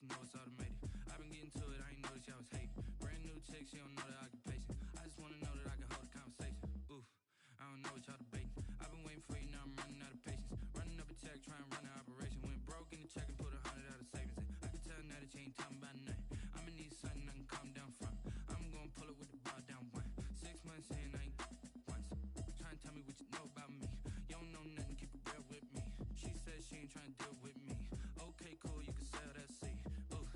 should know it's automated. I've been getting to it, I ain't noticed y'all was hating. Brand new chick, she don't know the occupation. I just wanna know that I can hold a conversation. Oof, I don't know what y'all debating. I've been waiting for you, now I'm running out of patience. Running up a check, trying to run an operation. Went broke in the check and put 100 out of savings in. I can tell now that you ain't talking about nothing. I'ma need something I can calm down from. I'm gonna pull it with the bar down one. 6 months in, I ain't once. Trying to tell me what you know about me. You don't know nothing, keep it real with me. She said she ain't trying to deal with me. Okay, cool, you can sell that seat. Ooh,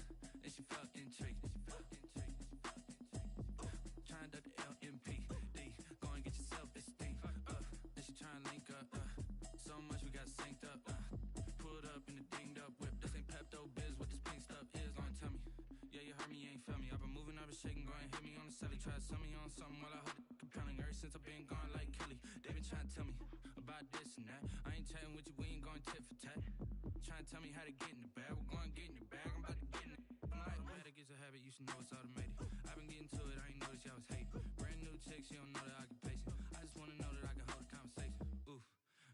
and she felt intrigued. Trying to duck the LMP. D, go and get your self-esteem. And she trying to link up. So much we got synced up. Pulled up in the dinged up whip. This ain't Pepto Biz, what this pink stuff is. Don't tell me. Yeah, you heard me, you ain't felt me. I've been moving, I've been shaking, go and hit me on the celly. Try to sell me on something while I hold it compelling. Ever since I've been gone like Kelly, they been trying to tell me about this and that. I ain't chatting with you, we ain't going tit for tat. Trying to tell me how to get in the bag. We're going to get in the bag, I'm about to get in it. Automatic is a habit, you should know it's automated. I've been getting to it, I ain't noticed y'all was hating. Brand new chick, she don't know the occupation. I just wanna know that I can hold a conversation. Oof,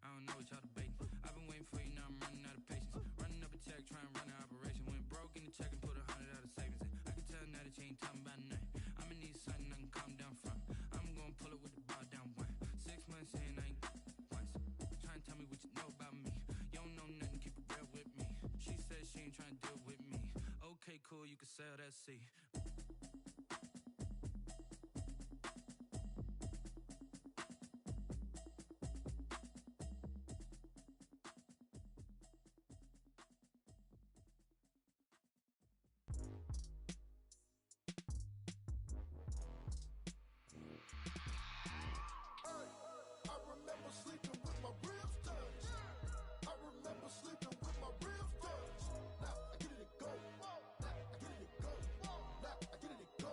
I don't know what y'all debating. I've been waiting for you, now I'm running out of patience. Running up a check, trying to run an operation. Went broke in the check and put 100 out of savings in. I can tell now that you ain't talking about nothing. I'ma need something I can calm down from. I'm gonna pull it with the bar down one. 6 months in, I ain't once. Trying to tell me what you know about me. You don't know nothing, keep it real with me. She said she ain't trying to deal with me. Okay, cool, you can sell that seat. I remember sleeping with my ribs touched. I remember sleeping with my ribs touched. Now I get it go. Now I get it go. Now I get it go.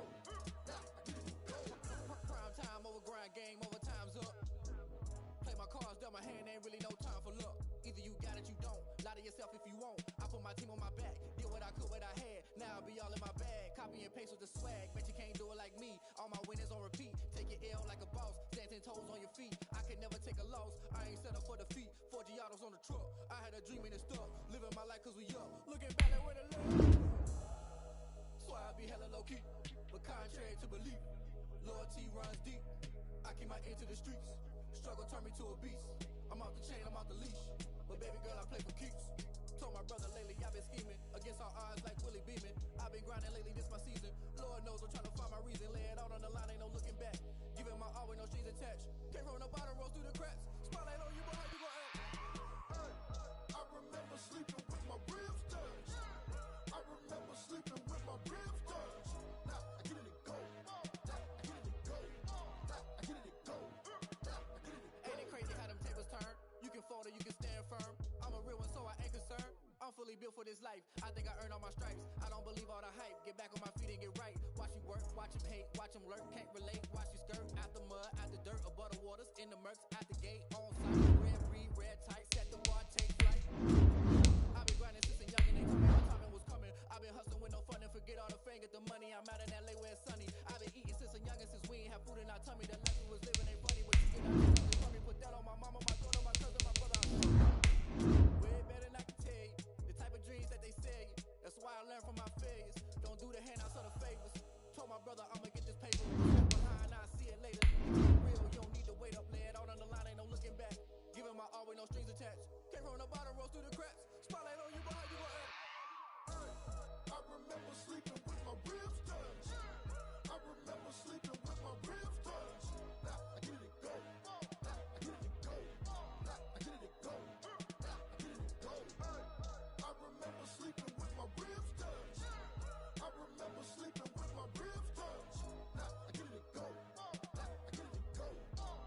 Now I get it go. Prime time over grind game, over time's up. Play my cards dealt my hand, ain't really no time for luck. Either you got it, you don't. Lie to yourself if you won't. I put my team on my back, did what I could, what I had. Now I'll be all in my bag. Copy and paste with the swag. Bet you can't do it like me. All my winners on repeat. Take your L like a boss. Stand 10 toes on your feet. I can never take a loss. I ain't set up for defeat. 4 Giottos on the truck. I had a dream and it stuck. Living my life cause we up. Looking back at where the left. Swear I be hella low key. But contrary to belief, loyalty runs deep. I keep my ear to the streets. Struggle turned me to a beast. I'm off the chain, I'm off the leash. But baby girl, I play for keeps. Told my brother lately, I've been scheming against all odds like Willie Beeman. I've been grinding lately, this my season. Lord knows I'm trying to find my reason. Lay it out on the line, ain't no looking back. Giving my all with no strings attached. Came from the bottom, rose through the cracks. Spotlight on you, but how you gon' act? I remember sleeping with my ribs touched. I remember sleeping with my ribs touched. Now I get it go. Now I get it go. Now I get it go. Now I get it go. Ain't it crazy how them tables turn? You can fold or you can stand firm. I'm a real one, so I ain't concerned. I'm fully built for this life. I think I earned all my stripes. I don't believe all the hype. Get back on my feet and get right. Watch you work, watch him hate, watch him lurk. Can't relate, watch you skirt. Out the mud, out the dirt, above the waters, in the murks, out the gate, on site. Red breed, red tight, set the bar, take flight. I've been grinding since a young and they told me my timing was coming. I've been hustling with no fun and forget all the fame, get the money. I'm out in LA where it's sunny. I've been eating since a young and since we ain't have food in our tummy. The life we was living ain't funny, but you get out of for me. Put that on my mama, my daughter, my cousin, my brother. Way better than I can tell you. The type of dreams that they sell you. That's why I learned from my failures. Don't do the handouts or the favors. Told my brother I'ma get this paper. Step behind, I'll see it later. Real, you don't need to wait up. Lay it out on the line, ain't no looking back. Giving my all with no strings attached. Came from the bottom, rose through the cracks. Spotlight on you, but how you gon' act? I remember sleeping with my ribs touched. I remember sleeping with my ribs touched. Now I get it go. Now I get it go. Now I get it go. Now I get it go. I remember sleeping with my ribs touched. I remember sleeping with my ribs touched. Now I get it go. Now I get it go.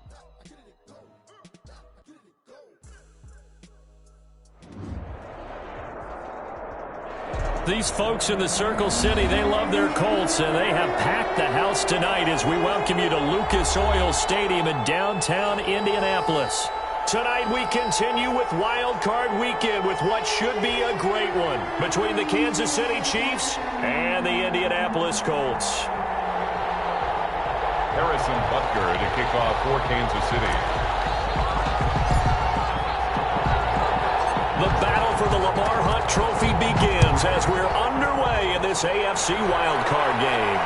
Now I get it go. Now I get it go. These folks in the Circle City, they love their Colts, and they have packed the house tonight as we welcome you to Lucas Oil Stadium in downtown Indianapolis. Tonight we continue with Wild Card Weekend with what should be a great one between the Kansas City Chiefs and the Indianapolis Colts. Harrison Butker to kick off for Kansas City. The battle for the Lamar Hunt Trophy begins as we're underway in this AFC wildcard game.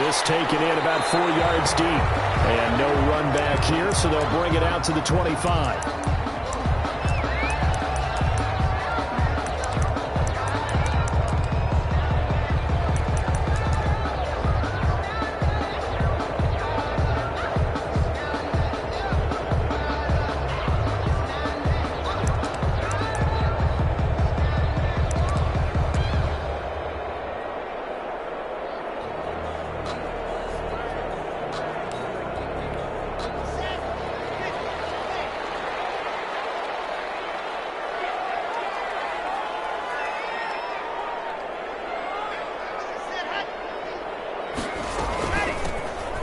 This taken in about 4 yards deep. And no run back here, so they'll bring it out to the 25.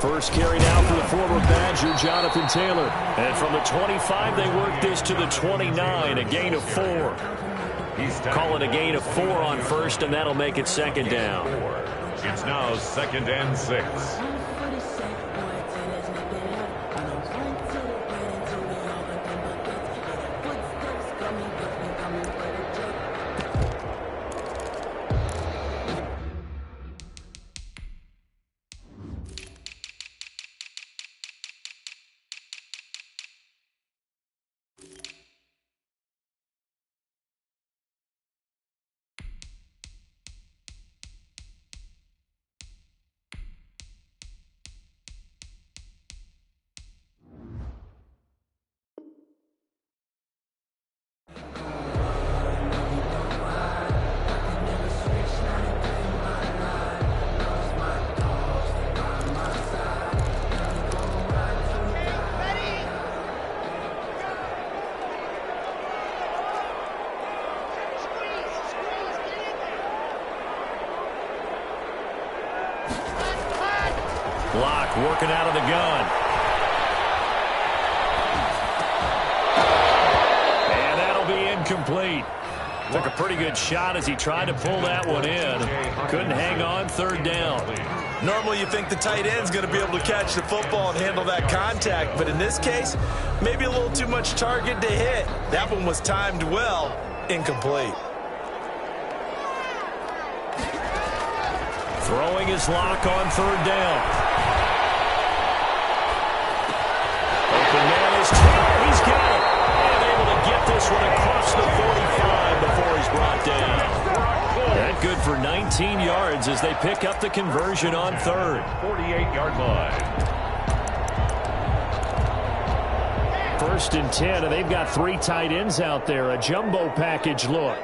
First carry now for the former Badger, Jonathan Taylor. And from the 25, they work this to the 29, a gain of 4. Calling a gain of 4 on first, and that'll make it second down. It's now 2nd and 6. Block working out of the gun. And that'll be incomplete. Took a pretty good shot as he tried to pull that one in. Couldn't hang on, 3rd down. Normally you think the tight end's going to be able to catch the football and handle that contact, but in this case, maybe a little too much target to hit. That one was timed well, incomplete. Throwing his lock on 3rd down. Open man is Taylor. He's got it. And able to get this one across the 45 before he's brought down. That good for 19 yards as they pick up the conversion on 3rd. 48-yard line. 1st and 10, and they've got 3 tight ends out there. A jumbo package look.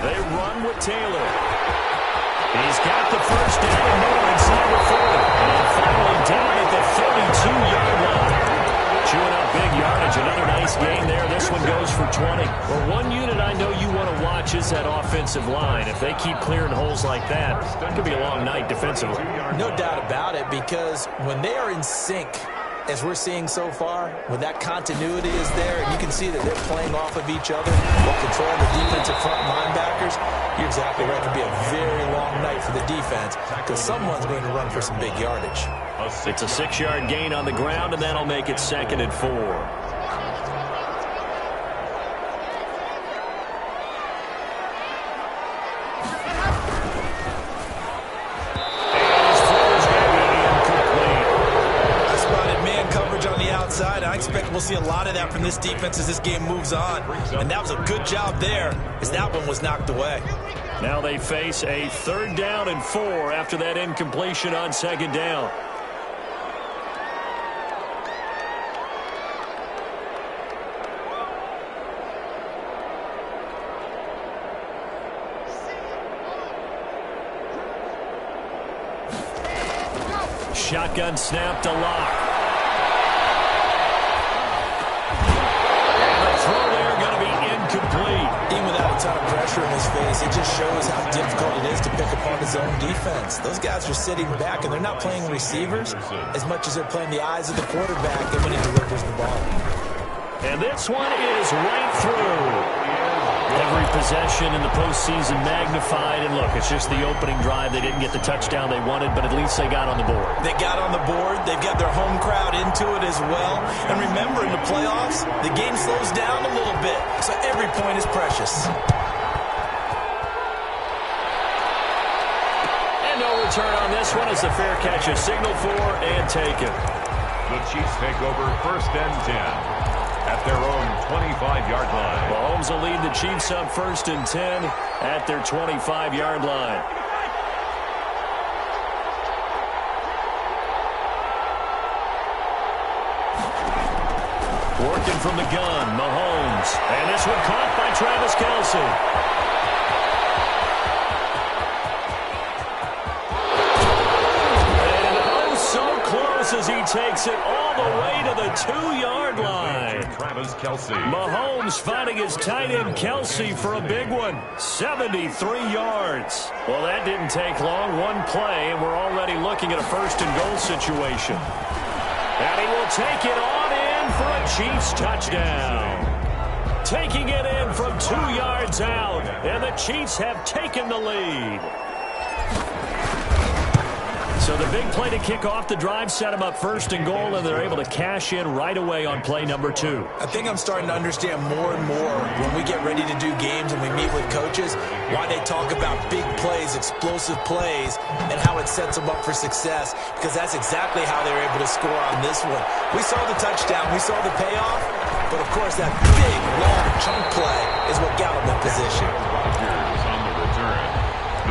They run with Taylor. He's got the first down and more inside the 40. And finally down at the 32-yard line. Chewing up big yardage. Another nice gain there. This one goes for 20. Well, one unit I know you want to watch is that offensive line. If they keep clearing holes like that, it could be a long night defensively. No doubt about it, because when they are in sync, as we're seeing so far, when that continuity is there, and you can see that they're playing off of each other while controlling the defensive front linebackers, you're exactly right. It could be a very long night for the defense because someone's going to run for some big yardage. It's a 6-yard gain on the ground, and that'll make it 2nd and 4. I expect we'll see a lot of that from this defense as this game moves on. And that was a good job there as that one was knocked away. Now they face a 3rd down and 4 after that incompletion on 2nd down. Shotgun snap to Lock. Even without a ton of pressure in his face, it just shows how difficult it is to pick apart his own defense. Those guys are sitting back, and they're not playing receivers as much as they're playing the eyes of the quarterback and when he delivers the ball. And this one is right through. Every possession in the postseason magnified. And look, it's just the opening drive. They didn't get the touchdown they wanted, but at least they got on the board. They got on the board. They've got their home crowd into it as well. And remember, in the playoffs, the game slows down a little bit. So every point is precious. And no return on this one as the fair catch is signaled for and taken. The Chiefs take over 1st and 10 at their own 25-yard line. Mahomes will lead the Chiefs up 1st and 10 at their 25-yard line. Working from the gun, Mahomes. And this one caught by Travis Kelce. As he takes it all the way to the 2-yard line. Travis Kelce. Mahomes finding his tight end Kelce for a big one. 73 yards. Well, that didn't take long. One play, and we're already looking at a 1st and goal situation. And he will take it on in for a Chiefs touchdown. Taking it in from 2 yards out, and the Chiefs have taken the lead. So the big play to kick off the drive set them up 1st and goal, and they're able to cash in right away on play number 2. I think I'm starting to understand more and more when we get ready to do games and we meet with coaches why they talk about big plays, explosive plays, and how it sets them up for success, because that's exactly how they were able to score on this one. We saw the touchdown. We saw the payoff. But, of course, that big, long chunk play is what got them in position. Rodgers on the return.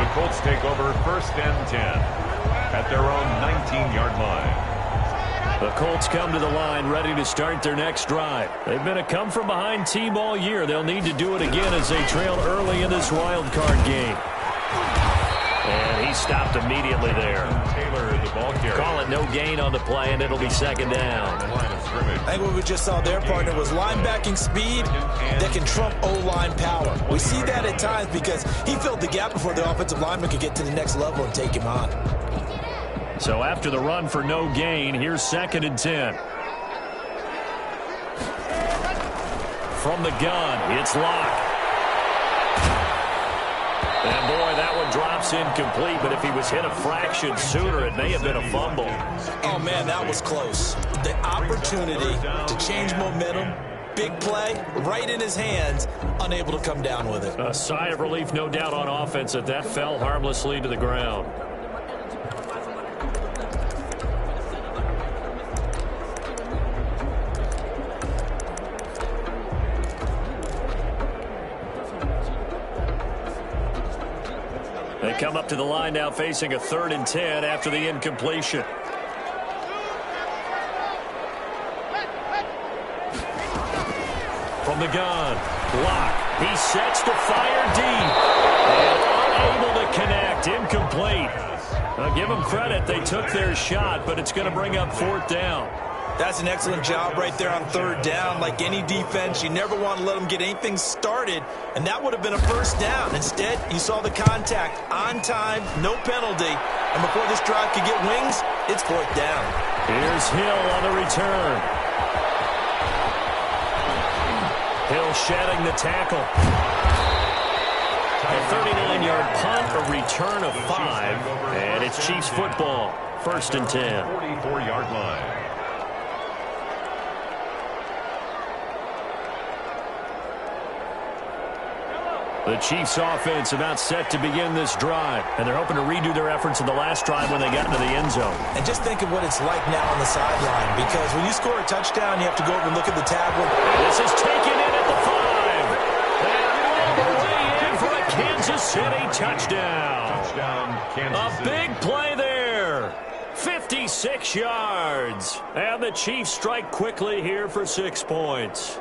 The Colts take over 1st and 10. At their own 19-yard line. The Colts come to the line ready to start their next drive. They've been a come-from-behind team all year. They'll need to do it again as they trail early in this wild card game. And he stopped immediately there. Taylor, the ball carrier. Call it no gain on the play, and it'll be 2nd down. I think what we just saw their partner was linebacking speed that can trump O-line power. We see that at times because he filled the gap before the offensive lineman could get to the next level and take him on. So after the run for no gain, here's 2nd and 10. From the gun, it's Locke. And boy, that one drops incomplete, but if he was hit a fraction sooner, it may have been a fumble. Oh, man, that was close. The opportunity to change momentum, big play, right in his hands, unable to come down with it. A sigh of relief, no doubt, on offense that that fell harmlessly to the ground. They come up to the line now facing a 3rd and 10 after the incompletion. From the gun, Locke. He sets to fire deep. And unable to connect. Incomplete. I'll give them credit. They took their shot, but it's going to bring up 4th down. That's an excellent job right there on 3rd down. Like any defense, you never want to let them get anything started, and that would have been a 1st down. Instead, you saw the contact on time, no penalty, and before this drive could get wings, it's 4th down. Here's Hill on the return. Hill shedding the tackle. A 39-yard punt, a return of 5, and it's Chiefs football. 1st and 10. 44-yard line. The Chiefs offense about set to begin this drive, and they're hoping to redo their efforts in the last drive when they got into the end zone. And just think of what it's like now on the sideline, because when you score a touchdown, you have to go over and look at the tablet. This is taken in at the 5. And all the way in for a Kansas City touchdown. Kansas City. A big play there. 56 yards. And the Chiefs strike quickly here for 6 points.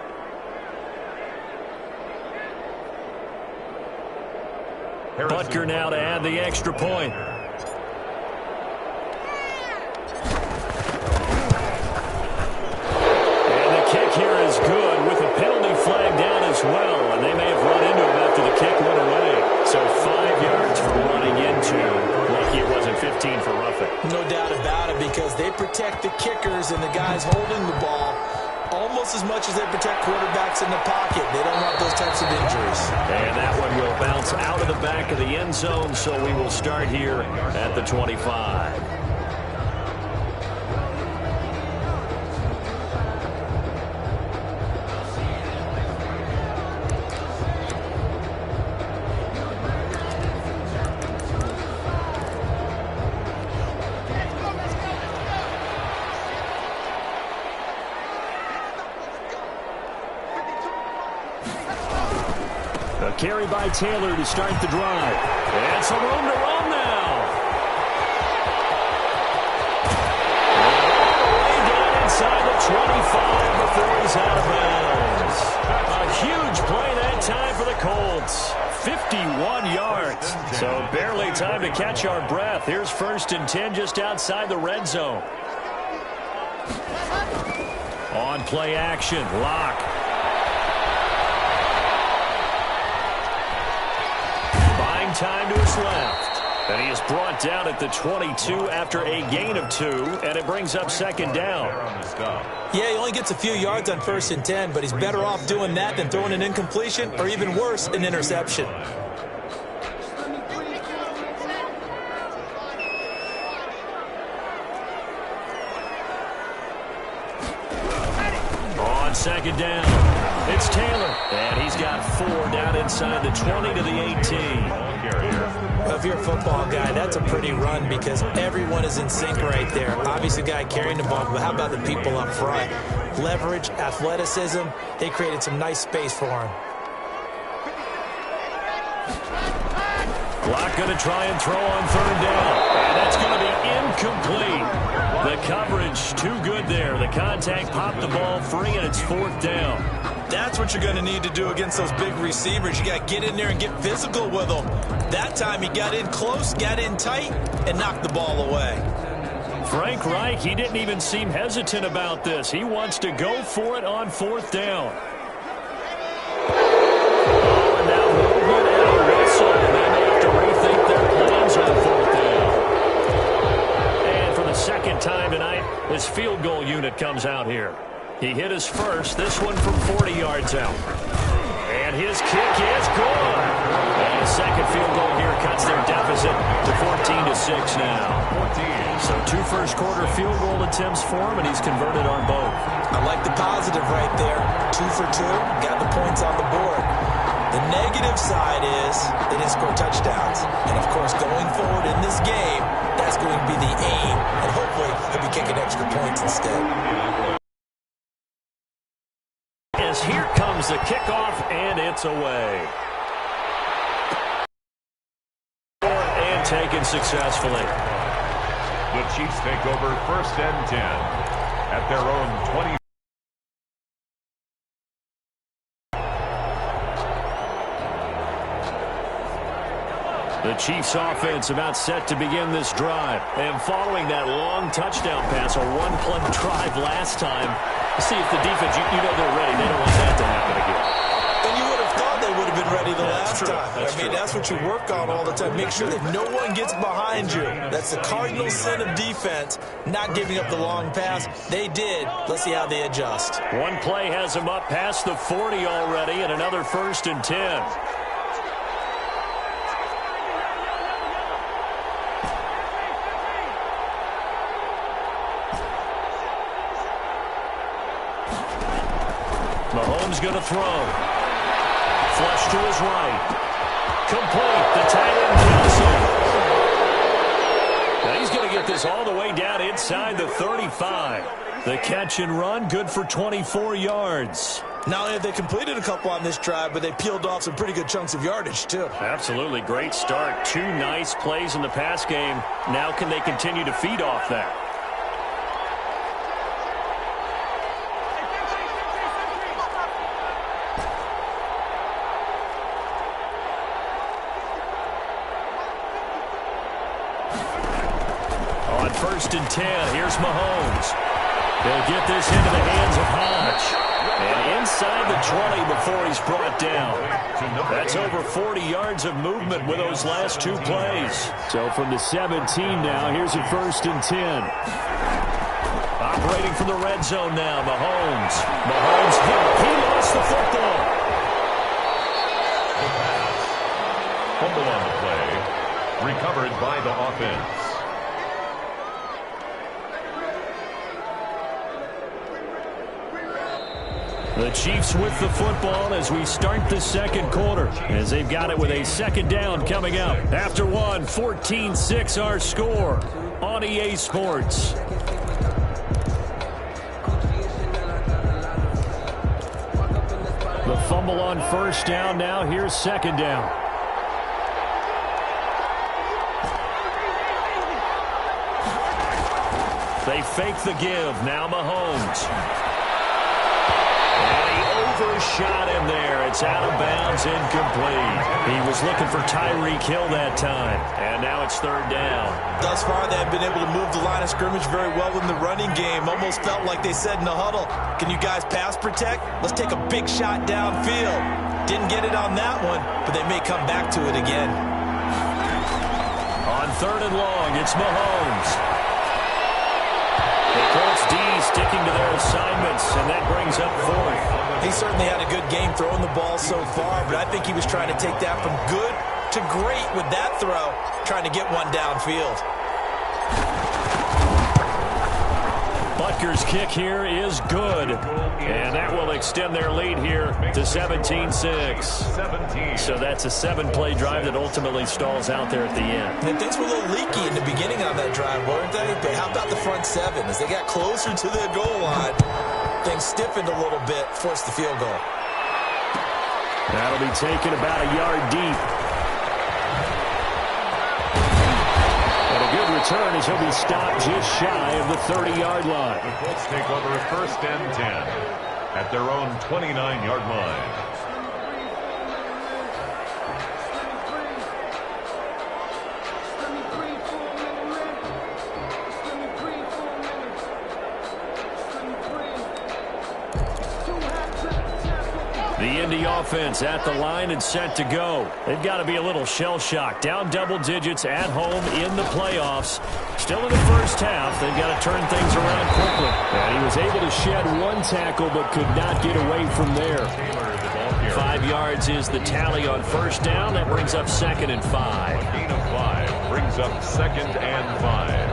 Butker now to add the extra point. And the kick here is good with a penalty flag down as well. And they may have run into him after the kick went away. So 5 yards for running into. Lucky it wasn't 15 for roughing. No doubt about it, because they protect the kickers and the guys holding the ball. almost as much as they protect quarterbacks in the pocket. They don't want those types of injuries. And that one will bounce out of the back of the end zone, so we will start here at the 25. A carry by Taylor to start the drive. And some room to run now. Way down inside the 25 before he's out of bounds. A huge play that time for the Colts. 51 yards. So barely time to catch our breath. Here's 1st and 10 just outside the red zone. On play action, Locke. Time to his left. And he is brought down at the 22 after a gain of 2, and it brings up 2nd down. Yeah, he only gets a few yards on 1st and 10, but he's better off doing that than throwing an incompletion, or even worse, an interception. On 2nd down, it's Taylor, and he's got 4 down inside the 20 to the 18. If you're a football guy, that's a pretty run because everyone is in sync right there. Obviously, the guy carrying the ball, but how about the people up front? Leverage, athleticism, they created some nice space for him. Clock going to try and throw on 3rd down, and that's going to be incomplete. The coverage too good there. The contact popped the ball free, and it's 4th down. That's what you're going to need to do against those big receivers. You got to get in there and get physical with them. That time he got in close, got in tight, and knocked the ball away. Frank Reich, he didn't even seem hesitant about this. He wants to go for it on 4th down. And now movement and a whistle. And they may have to rethink their plans on 4th down. And for the 2nd time tonight, his field goal unit comes out here. He hit his first, this one from 40 yards out. And his kick is good. And a 2nd field goal here cuts their deficit to 14-6 now. So 2 first-quarter field goal attempts for him, and he's converted on both. I like the positive right there. 2 for 2, got the points on the board. The negative side is they didn't score touchdowns. And, of course, going forward in this game, that's going to be the aim. And hopefully he'll be kicking extra points instead. As here comes the kickoff, and it's away. And taken successfully. The Chiefs take over 1st and 10 at their own 20. The Chiefs offense about set to begin this drive. And following that long touchdown pass, a 1-play drive last time, see if the defense, you know they're ready. They don't want that to happen again. And you would have thought they would have been ready the last time. That's what you work on all the time. Make sure that no one gets behind you. That's the cardinal sin of defense, not giving up the long pass. They did. Let's see how they adjust. 1 play has them up past the 40 already, and another 1st and 10. Mahomes going to throw. Flush to his right. Complete. The tight end Kelsey. Now he's going to get this all the way down inside the 35. The catch and run, good for 24 yards. Not only have they completed a couple on this drive, but they peeled off some pretty good chunks of yardage, too. Absolutely. Great start. 2 nice plays in the pass game. Now can they continue to feed off that? On 1st and 10, here's Mahomes. They'll get this into the hands of Hodge. And inside the 20 before he's brought down. That's over 40 yards of movement with those last 2 plays. So from the 17 now, here's a 1st and 10. Operating from the red zone now, Mahomes. Mahomes hit. He lost the football. The pass. Fumble on the play. Recovered by the offense. The Chiefs with the football as we start the second quarter, as they've got it with a second down coming up. After one, 14-6 our score on EA Sports. The fumble on first down now. Here's second down. They fake the give. Now Mahomes. Overshot him there. It's out of bounds, incomplete. He was looking for Tyreek Hill that time. And now it's third down. Thus far, they have been able to move the line of scrimmage very well in the running game. Almost felt like they said in the huddle, can you guys pass protect? Let's take a big shot downfield. Didn't get it on that one, but they may come back to it again. On third and long, it's Mahomes. The Colts D sticking to their assignments, and that brings up fourth. He certainly had a good game throwing the ball so far, but I think he was trying to take that from good to great with that throw, trying to get one downfield. Butker's kick here is good, and that will extend their lead here to 17-6. So that's a 7-play drive that ultimately stalls out there at the end. And things were a little leaky in the beginning on that drive, weren't they? But how about the front seven? As they got closer to the goal line, things stiffened a little bit, forced the field goal. That'll be taken about a yard deep. And a good return as he'll be stopped just shy of the 30-yard line. The Colts take over first and 10 at their own 29-yard line. The Indy offense at the line and set to go. They've got to be a little shell-shocked. Down double digits at home in the playoffs. Still in the first half. They've got to turn things around quickly. And he was able to shed one tackle but could not get away from there. 5 yards is the tally on first down. That brings up second and 5. A gain of 5 brings up second and 5.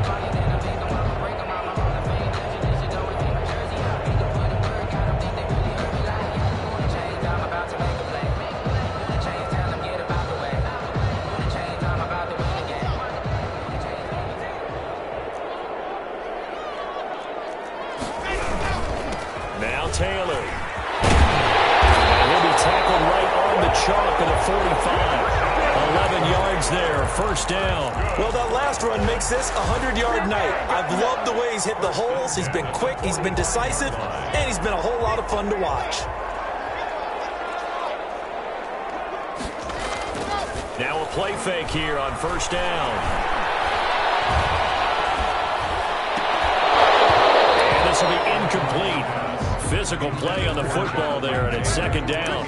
Taylor. And he'll be tackled right on the chalk at the 45. 11 yards there, first down. Well, that last run makes this a 100-yard night. I've loved the way he's hit the holes. He's been quick, he's been decisive, and he's been a whole lot of fun to watch. Now a play fake here on first down. And this will be incomplete. Physical play on the football there, and it's second down.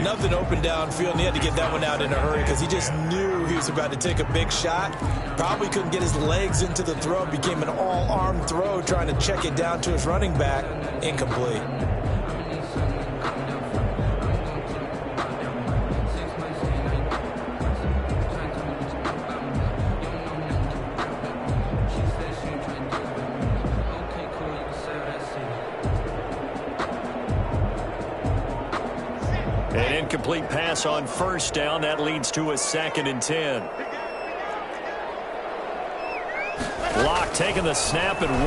Nothing open downfield, and he had to get that one out in a hurry because he just knew he was about to take a big shot. Probably couldn't get his legs into the throw. Became an all-arm throw, trying to check it down to his running back. Incomplete. An incomplete pass on first down. That leads to a second and 10. Locke taking the snap and 1.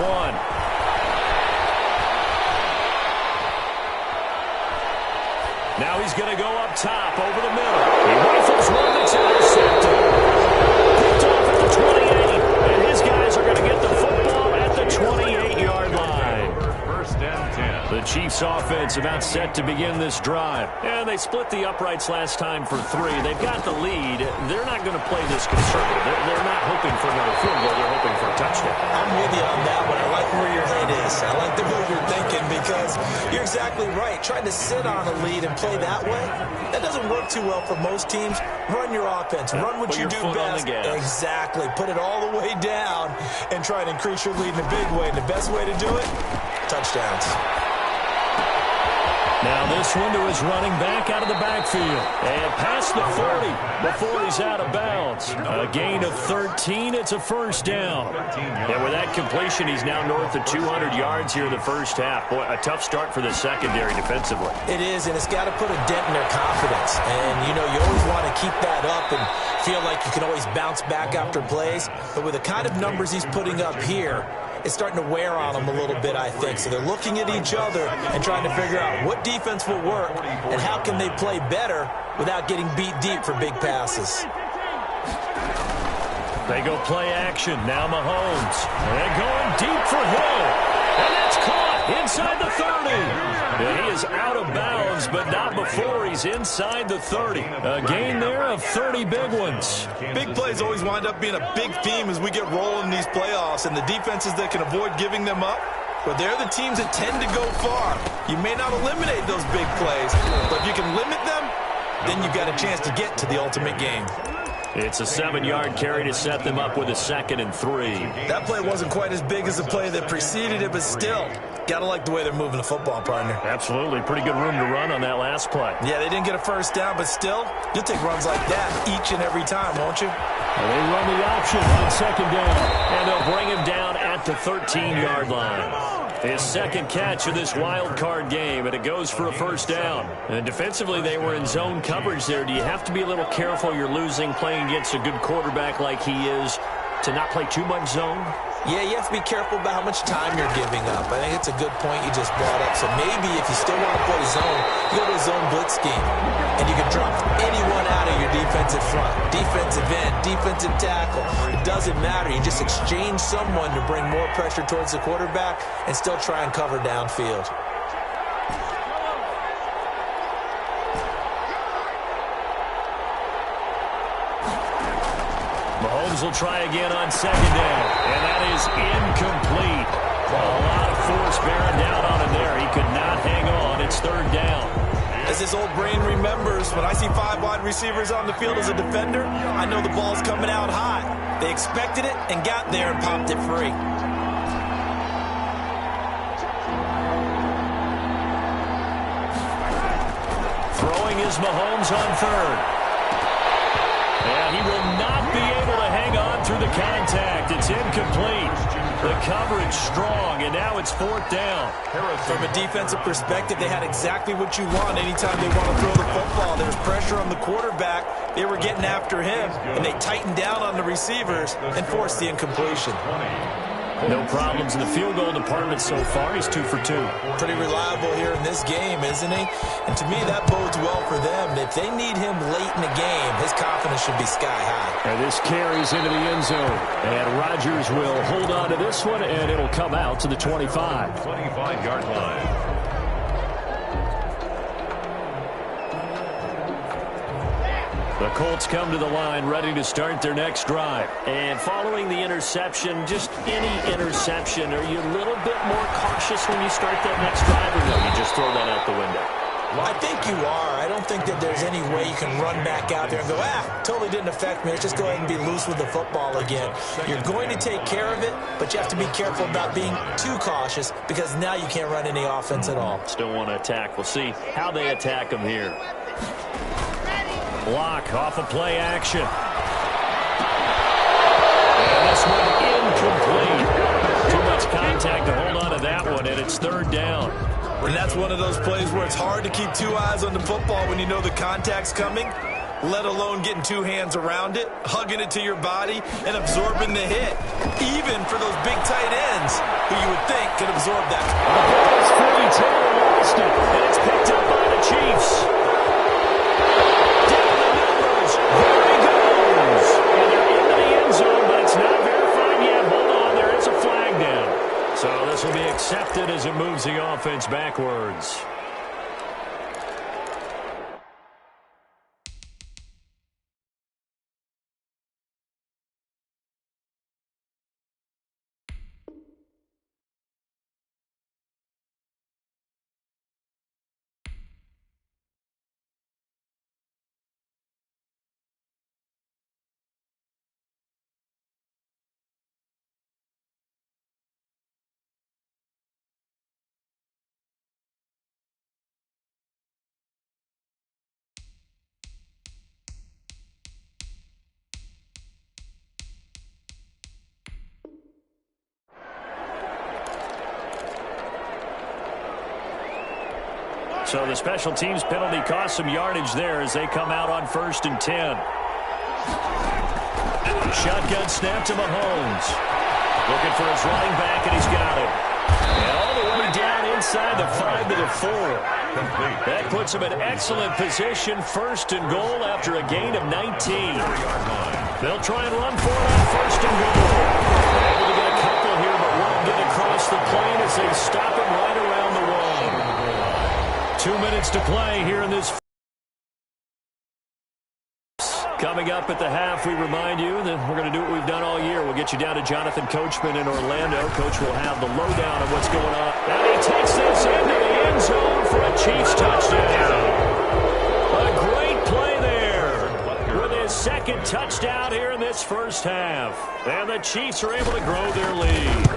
Now he's going to go up top over the middle. He rifles one that's intercepted. Picked off at the 28. And his guys are going to get the football at the 28-yard line. First and 10. The Chiefs offense about set to begin this drive. And they split the uprights last time for 3. They've got the lead. They're not going to play this conservative. They're not hoping for another field goal. They're hoping for a touchdown. I'm with you on that one. I like where your head is. I like the move you're thinking because you're exactly right. Trying to sit on a lead and play that way, that doesn't work too well for most teams. Run your offense. Run what you do best. Exactly. Put it all the way down and try and increase your lead in a big way. And the best way to do it, touchdowns. Now this one to his running back out of the backfield. And past the 40 before he's out of bounds. A gain of 13. It's a first down. And with that completion, he's now north of 200 yards here in the first half. Boy, a tough start for the secondary defensively. It is, and it's got to put a dent in their confidence. And, you know, you always want to keep that up and feel like you can always bounce back after plays. But with the kind of numbers he's putting up here, it's starting to wear on them a little bit, I think. So they're looking at each other and trying to figure out what defense will work and how can they play better without getting beat deep for big passes. They go play action. Now Mahomes. They're going deep for Hill. And that's caught inside the 30. And he is out of bounds, but not before he's inside the 30. A gain there of 30 big ones. Big plays always wind up being a big theme as we get rolling in these playoffs, and the defenses that can avoid giving them up, but they're the teams that tend to go far. You may not eliminate those big plays, but if you can limit them, then you've got a chance to get to the ultimate game. It's a 7-yard carry to set them up with a 2nd and 3. That play wasn't quite as big as the play that preceded it, but still, got to like the way they're moving the football, partner. Absolutely. Pretty good room to run on that last play. Yeah, they didn't get a first down, but still, you'll take runs like that each and every time, won't you? And they run the option on 2nd down, and they'll bring him down at the 13-yard line. His second catch of this wild card game, and it goes for a first down. And defensively, they were in zone coverage there. Do you have to be a little careful? You're losing playing against a good quarterback like he is to not play too much zone? Yeah, you have to be careful about how much time you're giving up. I think it's a good point you just brought up. So maybe if you still want to play zone, you go to a zone blitz scheme. And you can drop anyone out of your defensive front. Defensive end, defensive tackle. It doesn't matter. You just exchange someone to bring more pressure towards the quarterback and still try and cover downfield. Mahomes will try again on 2nd down, and that is incomplete. A lot of force bearing down on him there. He could not hang on. It's 3rd down. As his old brain remembers, when I see 5 wide receivers on the field as a defender, I know the ball's coming out high. They expected it and got there and popped it free. Throwing is Mahomes on 3rd. And he will not be able to hang on through the contact. It's incomplete. The coverage strong, and now it's 4th down. From a defensive perspective, they had exactly what you want anytime they want to throw the football. There's pressure on the quarterback. They were getting after him, and they tightened down on the receivers and forced the incompletion. No problems in the field goal department so far. He's 2 for 2. Pretty reliable here in this game, isn't he? And to me, that bodes well for them. If they need him late in the game, his confidence should be sky high. And this carries into the end zone. And Rodgers will hold on to this one, and it'll come out to the 25. 25-yard line. The Colts come to the line ready to start their next drive. And following the interception, just any interception, are you a little bit more cautious when you start that next drive, or no, you just throw that out the window? I think you are. I don't think that there's any way you can run back out there and go, totally didn't affect me. Let's just go ahead and be loose with the football again. You're going to take care of it, but you have to be careful about being too cautious because now you can't run any offense at all. Still want to attack. We'll see how they attack them here. Block off of play action. And this one incomplete. Too much contact to hold on to that one, and it's 3rd down. And that's one of those plays where it's hard to keep 2 eyes on the football when you know the contact's coming, let alone getting 2 hands around it, hugging it to your body, and absorbing the hit, even for those big tight ends who you would think could absorb that. The ball is fully taken, lost it, and it's picked up by the Chiefs. So this will be accepted as it moves the offense. offense backwards. So the special teams penalty cost some yardage there as they come out on 1st and 10. Shotgun snap to Mahomes. Looking for his running back, and he's got it. And all the way down inside the 5 to the 4. That puts him in excellent position, 1st and goal after a gain of 19. They'll try and run for it on 1st and goal. Able to get a couple here, but won't get across the plane as they stop him right around the 1. 2 minutes to play here in this. Coming up at the half, we remind you that we're going to do what we've done all year. We'll get you down to Jonathan Coachman in Orlando. Coach will have the lowdown of what's going on. And he takes this into the end zone for a Chiefs touchdown. A great play there with his second touchdown here in this first half. And the Chiefs are able to grow their lead.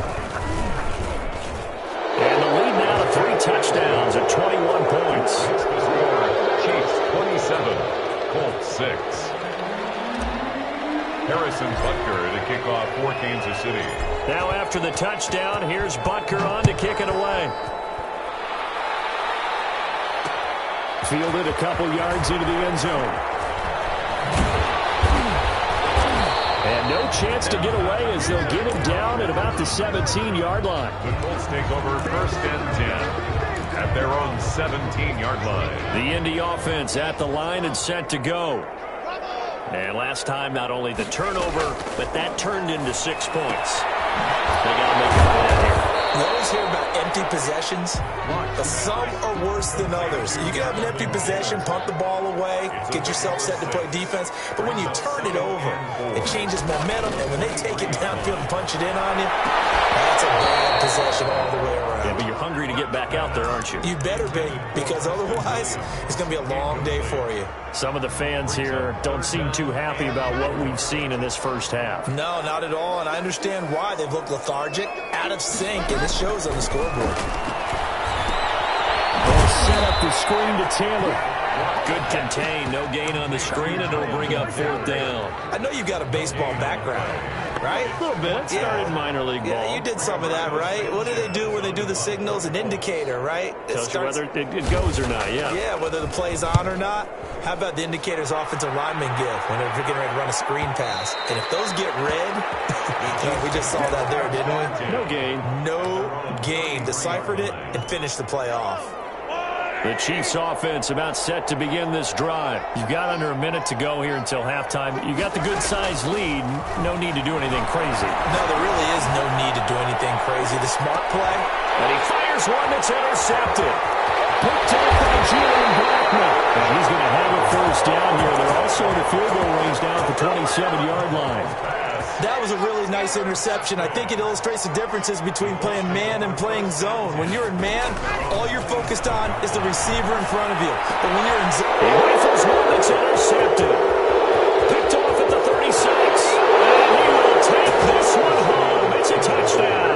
And the lead now to 3 touchdowns at 21 points. Chiefs 27, Colts 6. Harrison Butker to kick off for Kansas City. Now after the touchdown, here's Butker on to kick it away. Fielded a couple yards into the end zone. And no chance to get away as they'll get him down at about the 17-yard line. The Colts take over 1st and 10 at their own 17-yard line. The Indy offense at the line and set to go. And last time, not only the turnover, but that turned into 6 points. They got to make a play here. You always hear about empty possessions, but some are worse than others. You can have an empty possession, punt the ball away, get yourself set to play defense, but when you turn it over, it changes momentum, and when they take it downfield and punch it in on you, that's a bad possession all the way around. Yeah, but you're hungry to get back out there, aren't you? You better be, because otherwise, it's going to be a long day for you. Some of the fans here don't seem too happy about what we've seen in this first half. No, not at all, and I understand why. They've looked lethargic, out of sync, and it shows on the scoreboard. They'll set up the screen to Taylor. Good contain, no gain on the screen, and it'll bring up 4th down. I know you've got a baseball background, right? A little bit. Started minor league ball. Yeah, you did some of that, right? What do they do when they do the signals? An indicator, right? Tells you whether it goes or not, yeah. Yeah, whether the play's on or not. How about the indicators offensive linemen give when they're getting ready to run a screen pass? And if those get red, we just saw that there, didn't we? No gain. No gain. Deciphered it and finished the play off. The Chiefs offense about set to begin this drive. You've got under a minute to go here until halftime. You got the good-sized lead. No need to do anything crazy. No, there really is no need to do anything crazy. The smart play. And he fires one that's intercepted. Picked up by Julian Blackmon. And he's going to have it 1st down here. They're also in the field goal range down at the 27-yard line. That was a really nice interception. I think it illustrates the differences between playing man and playing zone. When you're in man, all you're focused on is the receiver in front of you. But when you're in zone... He rifles one that's intercepted. Picked off at the 36. And he will take this one home. It's a touchdown.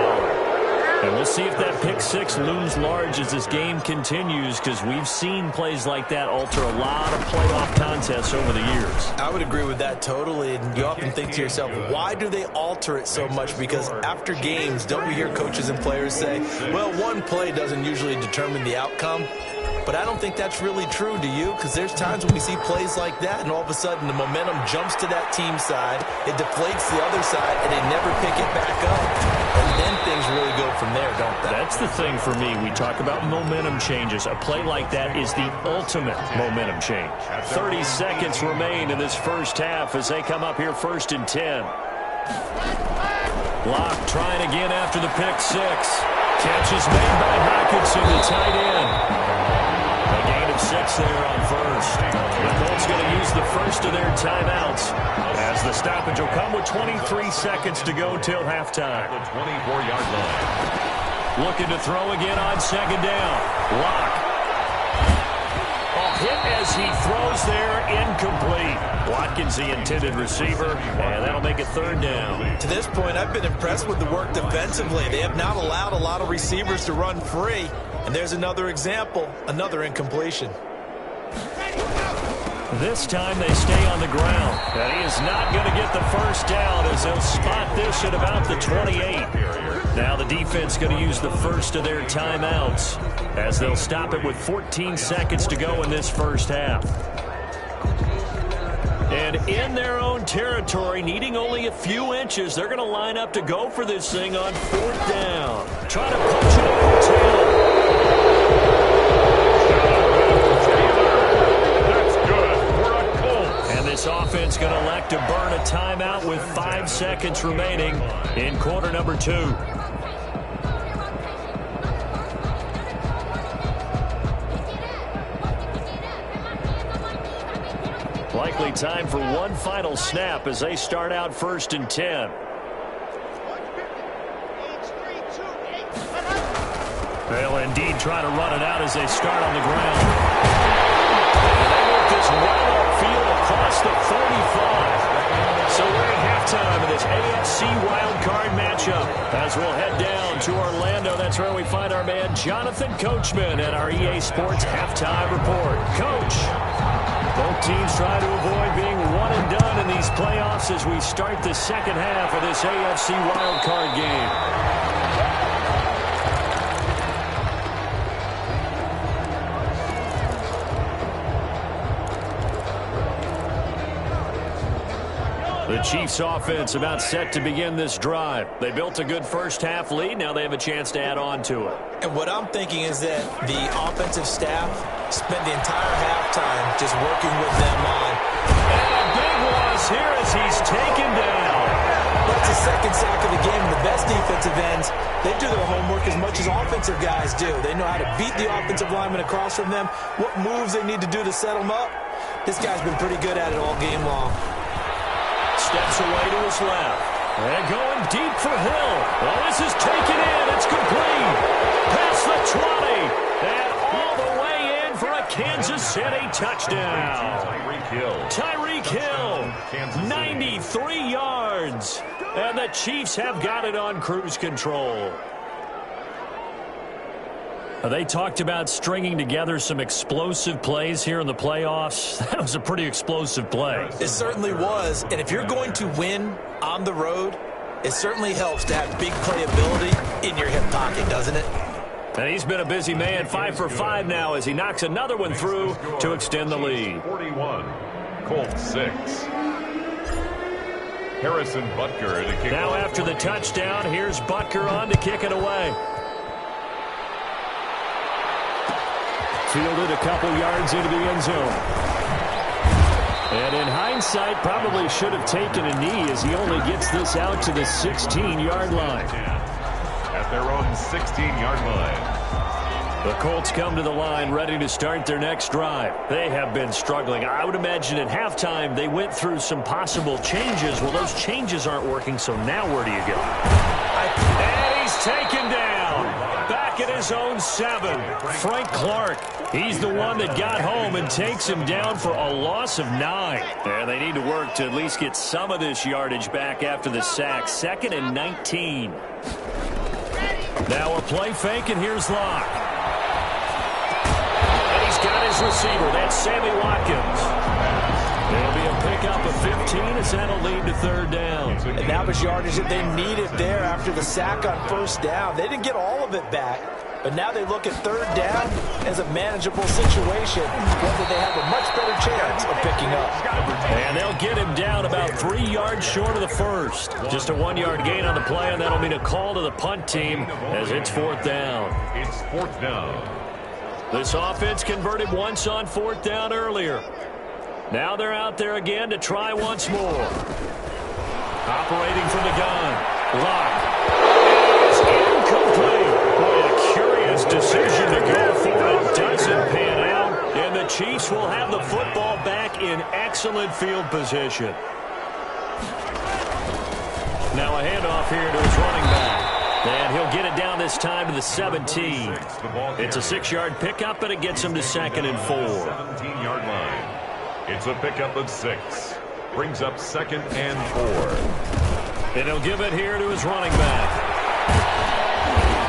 And we'll see if that pick 6 looms large as this game continues, because we've seen plays like that alter a lot of playoff contests over the years. I would agree with that totally. And you often think to yourself, why do they alter it so much? Because after games, don't we hear coaches and players say, well, one play doesn't usually determine the outcome? But I don't think that's really true, do you? Because there's times when we see plays like that, and all of a sudden the momentum jumps to that team side, it deflates the other side, and they never pick it back up. And then things really go from there, don't they? That's the thing for me. We talk about momentum changes. A play like that is the ultimate momentum change. 30 seconds remain in this first half as they come up here 1st and 10. Locke trying again after the pick 6. Catch is made by Hockenson, the tight end. A gain of 6 there on first. The Colts going to use the first of their timeouts as the stoppage will come with 23 seconds to go till halftime. The 24-yard line. Looking to throw again on second down. Locke. A hit as he throws there, incomplete. Watkins, the intended receiver, and that'll make it third down. To this point, I've been impressed with the work defensively. They have not allowed a lot of receivers to run free. And there's another example, another incompletion. This time they stay on the ground. And he is not going to get the first down as they'll spot this at about the 28. Now the defense going to use the first of their timeouts as they'll stop it with 14 seconds to go in this first half. And in their own territory, needing only a few inches, they're going to line up to go for this thing on fourth down. Trying to punch it over the tail. That's good for a Colts. And this offense going to elect to burn a timeout with 5 seconds remaining in quarter number 2. Likely time for one final snap as they start out 1st and 10. They'll indeed try to run it out as they start on the ground. And they work this right upfield across the 45. So we're at halftime of this AFC wildcard matchup as we'll head down to Orlando. That's where we find our man Jonathan Coachman at our EA Sports Halftime Report. Coach, both teams try to avoid being one and done in these playoffs as we start the second half of this AFC wildcard game. The Chiefs offense about set to begin this drive. They built a good first half lead. Now they have a chance to add on to it. And what I'm thinking is that the offensive staff spent the entire halftime just working with them on. And a big loss here as he's taken down. That's the second sack of the game. The best defensive ends, they do their homework as much as offensive guys do. They know how to beat the offensive lineman across from them, what moves they need to do to set them up. This guy's been pretty good at it all game long. Steps away to his left. And going deep for Hill. Well, this is taken in. It's complete. Past the 20. And all the way in for a Kansas City touchdown. Tyreek Hill. 93 yards. And the Chiefs have got it on cruise control. They talked about stringing together some explosive plays here in the playoffs. That was a pretty explosive play. It certainly was. And if you're going to win on the road, it certainly helps to have big playability in your hip pocket, doesn't it? And he's been a busy man, 5 for 5 now as he knocks another one through to extend the lead. 41, Colts 6. Harrison Butker to kick. Now after the touchdown, here's Butker on to kick it away. Fielded a couple yards into the end zone. And in hindsight, probably should have taken a knee as he only gets this out to the 16-yard line. At their own 16-yard line. The Colts come to the line ready to start their next drive. They have been struggling. I would imagine at halftime they went through some possible changes. Well, those changes aren't working, so now where do you go? And he's taken down. Back at his own 7. Frank Clark. He's the one that got home and takes him down for a loss of 9. And they need to work to at least get some of this yardage back after the sack. 2nd and 19. Now a play fake, and here's Locke. And he's got his receiver. That's Sammy Watkins. It'll be a pickup of 15 as that'll lead to 3rd down. And that was yardage that they needed there after the sack on 1st down. They didn't get all of it back, but now they look at 3rd down as a manageable situation, whether they have a much better chance of picking up. And they'll get him down about 3 yards short of the 1st. Just a 1-yard gain on the play, and that'll mean a call to the punt team as it's 4th down. It's 4th down. This offense converted once on 4th down earlier. Now they're out there again to try once more. Operating from the gun. Locke. It's incomplete. Boy, decision to go for it doesn't pan out, and the Chiefs will have the football back in excellent field position. Now a handoff here to his running back. And he'll get it down this time to the 17. It's a 6-yard pickup, and it gets him to 2nd and 4. 17-yard line. It's a pickup of 6. Brings up 2nd and 4. And he'll give it here to his running back.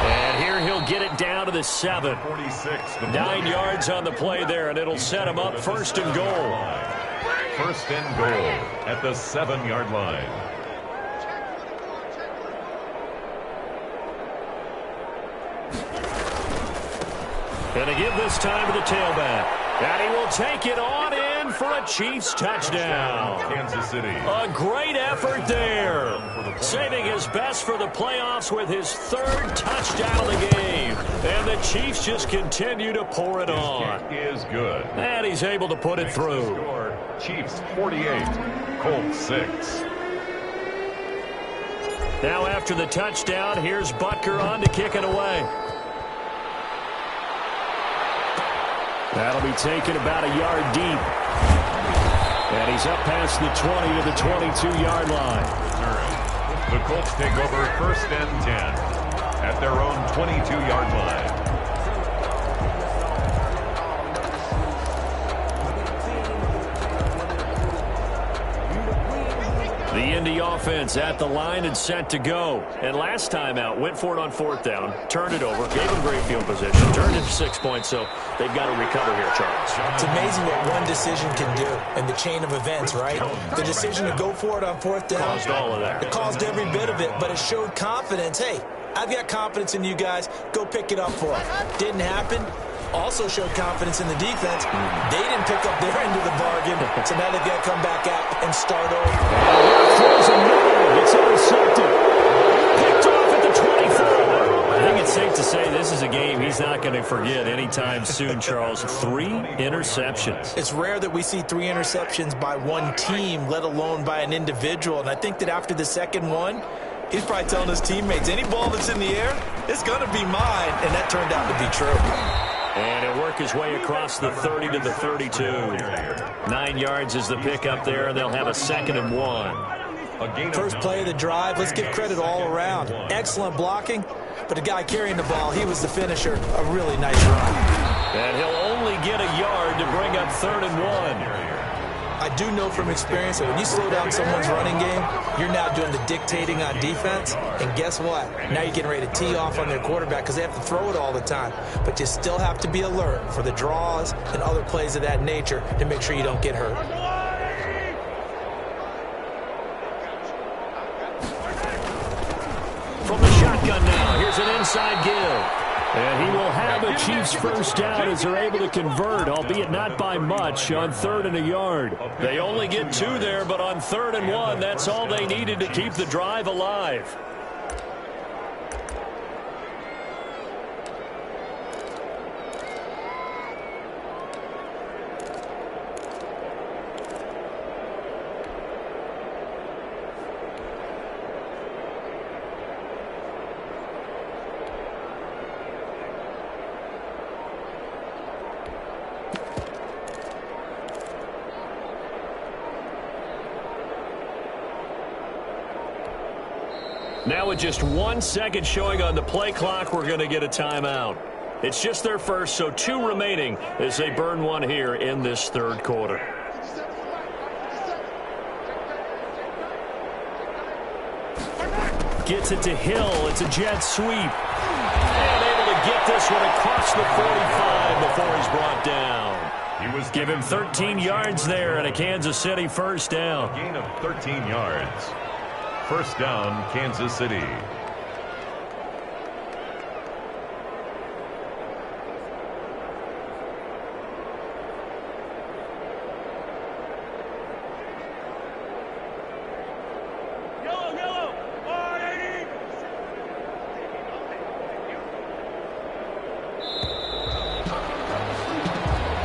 And here he'll get it down to the 7. 9 yards on the play there, and it'll set him up 1st and goal. 1st and goal at the 7-yard line. And to give this time to the tailback. And he will take it on in for a Chiefs touchdown. Kansas City. A great effort there. Saving his best for the playoffs with his 3rd touchdown of the game. And the Chiefs just continue to pour it on. Is good. And he's able to put it through. Score, Chiefs 48, Colts 6. Now after the touchdown, here's Butker on to kick it away. That'll be taken about a yard deep. And he's up past the 20 to the 22-yard line. The Colts take over 1st and 10 at their own 22-yard line. The Indy offense at the line and set to go. And last time out, went for it on 4th down, turned it over, gave him great field position, turned it to 6 points, so they've got to recover here, Charles. It's amazing what one decision can do in the chain of events, right? The decision to go for it on 4th down. Caused all of that. It caused every bit of it, but it showed confidence. Hey, I've got confidence in you guys. Go pick it up for them. Didn't happen. Also showed confidence in the defense. They didn't pick up their end of the bargain, so now they've got to come back out and start over. Throws a move. It's intercepted. Picked off at the 24. I think it's safe to say this is a game he's not going to forget anytime soon, Charles. 3 interceptions. It's rare that we see 3 interceptions by one team, let alone by an individual. And I think that after the second one, he's probably telling his teammates, any ball that's in the air, it's going to be mine. And that turned out to be true. And he'll work his way across the 30 to the 32. 9 yards is the pickup there, and they'll have a 2nd and 1. First play of the drive, let's give credit all around. Excellent blocking, but the guy carrying the ball, he was the finisher. A really nice run. And he'll only get a yard to bring up 3rd and 1. I do know from experience that when you slow down someone's running game, you're now doing the dictating on defense. And guess what? Now you're getting ready to tee off on their quarterback because they have to throw it all the time. But you still have to be alert for the draws and other plays of that nature to make sure you don't get hurt. From the shotgun now, here's an inside give. And he will have a Chiefs first down as they're able to convert, albeit not by much, on 3rd and a yard. They only get 2 there, but on 3rd and 1, that's all they needed to keep the drive alive. Now with just 1 second showing on the play clock, we're going to get a timeout. It's just their first, so 2 remaining as they burn 1 here in this 3rd quarter. Gets it to Hill. It's a jet sweep. And able to get this one across the 45 before he's brought down. Give him 13 yards there and a Kansas City first down. Gain of 13 yards. First down, Kansas City. Yellow, 180.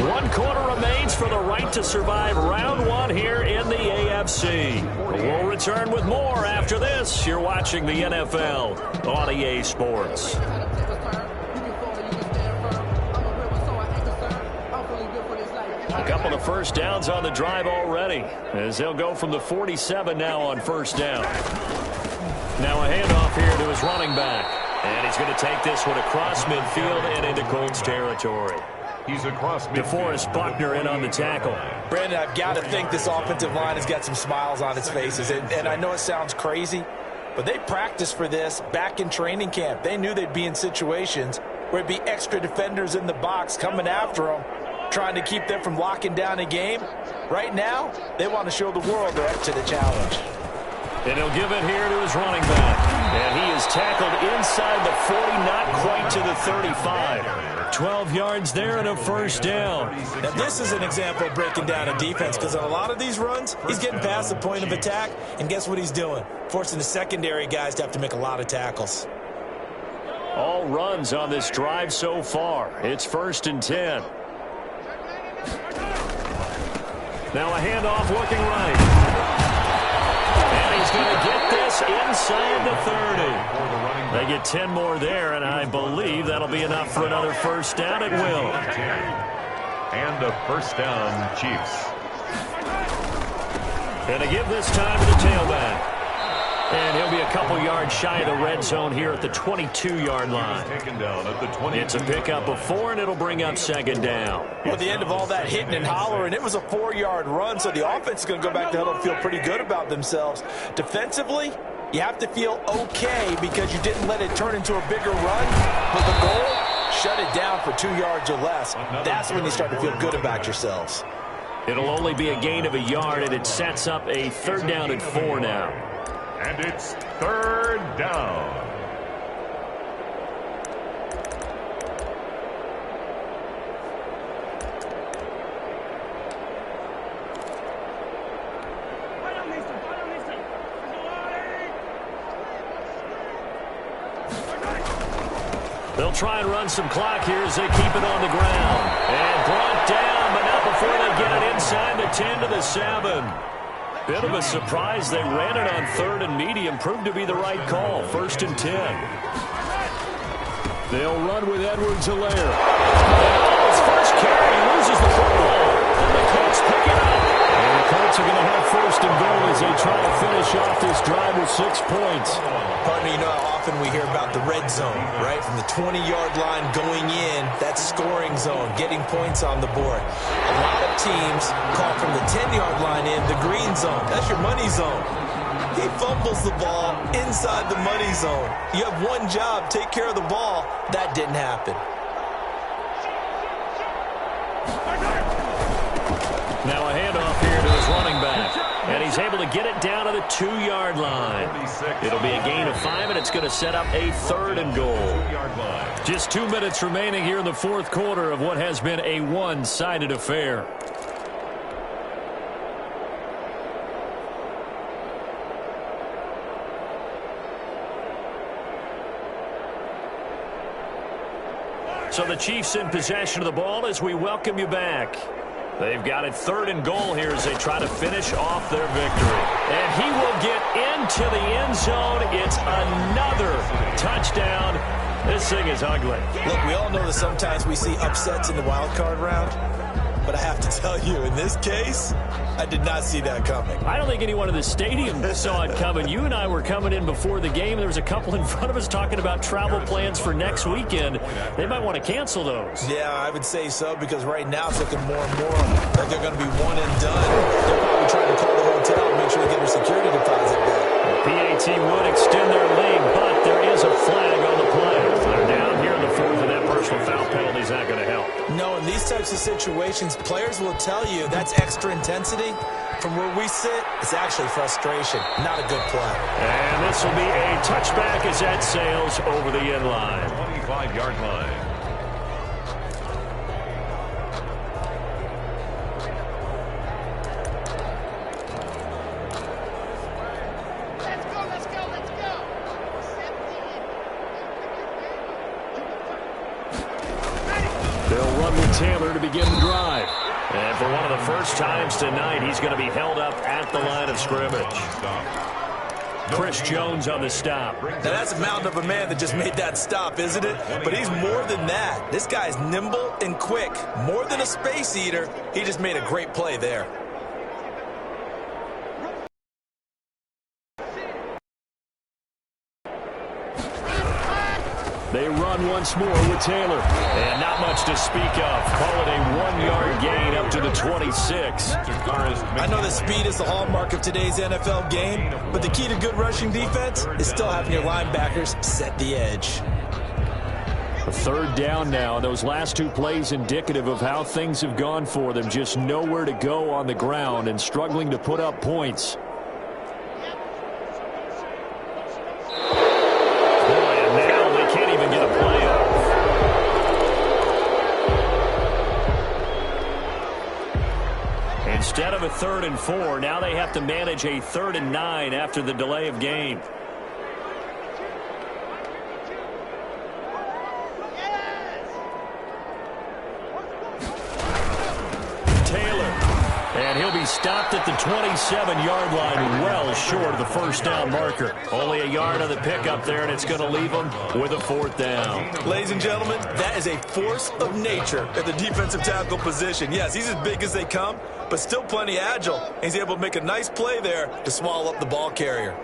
One quarter remains for the right to survive round 1 here in the AFC. We'll return with more after this. You're watching the NFL on EA Sports. A couple of first downs on the drive already, as they'll go from the 47 now on first down. Now a handoff here to his running back. And he's going to take this one across midfield and into Colts territory. He's across midfield. DeForest Buckner in on the tackle. Brandon, I've got to think this offensive line has got some smiles on its faces. And I know it sounds crazy, but they practiced for this back in training camp. They knew they'd be in situations where it'd be extra defenders in the box coming after them, trying to keep them from locking down a game. Right now, they want to show the world they're up to the challenge. And he'll give it here to his running back. And he is tackled inside the 40, not quite to the 35. 12 yards there and a first down. Now, this is an example of breaking down a defense, because on a lot of these runs, he's getting past the point of attack, and guess what he's doing? Forcing the secondary guys to have to make a lot of tackles. All runs on this drive so far. It's 1st and 10. Now a handoff looking right. And he's going to get this inside the 30. They get 10 more there, and I believe that'll be enough for another first down. It will. And a first down, Chiefs. And to give this time to the tailback. And he'll be a couple yards shy of the red zone here at the 22-yard line. Taken down at the 20. It's a pickup of 4, and it'll bring up 2nd down. Well, at the end of all that hitting and hollering, it was a 4-yard run, so the offense is going to go back to huddle and feel pretty good about themselves. Defensively, you have to feel okay because you didn't let it turn into a bigger run. But the goal, shut it down for 2 yards or less. That's when you start to feel good about yourselves. It'll only be a gain of a yard, and it sets up a 3rd down and 4 now. And it's 3rd down. They'll try and run some clock here as they keep it on the ground. And brought down, but not before they get it inside the 10 to the 7. Bit of a surprise. They ran it on 3rd and medium. Proved to be the right call. 1st and 10. They'll run with Edwards-Helaire. His first carry loses the football. And the Colts pick it up. And the Colts are going to have 1st and goal as they try to finish off this drive with 6 points. Pardon me, you know how often we hear about the red zone, right? From the 20-yard line going in, that's scoring zone, getting points on the board. A lot of teams call from the 10-yard line in the green zone. That's your money zone. He fumbles the ball inside the money zone. You have one job, take care of the ball. That didn't happen. Now a handoff here to his running back. And he's able to get it down to the 2-yard line. It'll be a gain of 5, and it's going to set up a 3rd and goal. Just 2 minutes remaining here in the 4th quarter of what has been a one-sided affair. So the Chiefs in possession of the ball as we welcome you back. They've got it 3rd and goal here as they try to finish off their victory. And he will get into the end zone. It's another touchdown. This thing is ugly. Look, we all know that sometimes we see upsets in the wild card round. But I have to tell you, in this case, I did not see that coming. I don't think anyone in the stadium saw it coming. You and I were coming in before the game. There was a couple in front of us talking about travel plans for next weekend. They might want to cancel those. Yeah, I would say so, because right now it's looking more and more like they're going to be one and done. They're probably trying to call the hotel and make sure they get their security deposit back. PAT would extend their lead, but there is a flag on the play. They're down here in the 4th, and that personal foul penalty is not going to help. No, in these types of situations, players will tell you that's extra intensity. From where we sit, it's actually frustration, not a good play. And this will be a touchback as that sails over the end line. 25-yard line. They'll run with Taylor to begin the drive. And for one of the first times tonight, he's going to be held up at the line of scrimmage. Chris Jones on the stop. Now, that's a mountain of a man that just made that stop, isn't it? But he's more than that. This guy's nimble and quick. More than a space eater, he just made a great play there. They run once more with Taylor. And not much to speak of. Call it a 1-yard gain up to the 26. I know that speed is the hallmark of today's NFL game, but the key to good rushing defense is still having your linebackers set the edge. A third down now. Those last two plays indicative of how things have gone for them. Just nowhere to go on the ground and struggling to put up points. Instead of a 3rd and 4, now they have to manage a 3rd and 9 after the delay of game. Taylor. And he'll be stopped at the 27-yard line, well short of the first down marker. Only a yard on the pickup there, and it's going to leave him with a 4th down. Ladies and gentlemen, that is a force of nature at the defensive tackle position. Yes, he's as big as they come, but still plenty agile. He's able to make a nice play there to swallow up the ball carrier.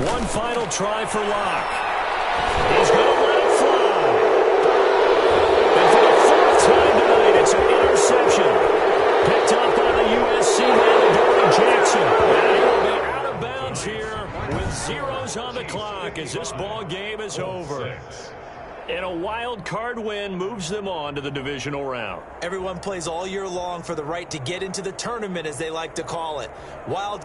One final try for Locke. He's going to let it fly. And for the 4th time tonight, it's an interception. Picked up by the USC man, Dory Jackson. And he will be out of bounds here with zeros on the clock as this ball game is over. And a wild card win moves them on to the divisional round. Everyone plays all year long for the right to get into the tournament, as they like to call it. Wild